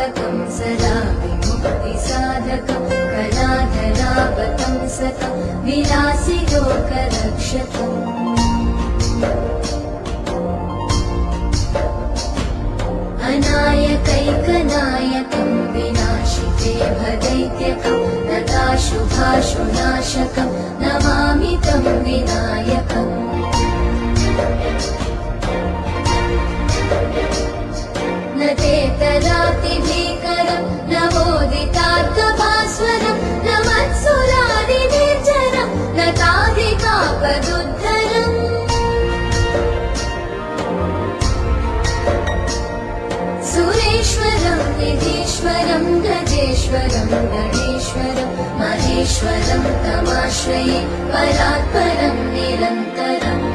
तारकं सदा विमुक्तिसाधकं कलाधरावतं सतं विलासि लोकरक्षकम् अनायकैकनायकं विनाशिते भदैत्यकं नताशुभाशुनाशकं नमामि तं विनायकम् न तेतरातिभीकरं नवोदितार्थभास्वरं न मत्सुरादिनिर्जरं न ताधिकापदुद्धरम् सुरेश्वरं निधीश्वरं गजेश्वरं गणेश्वरं महेश्वरं तमाश्रये परात्परं निरन्तरम्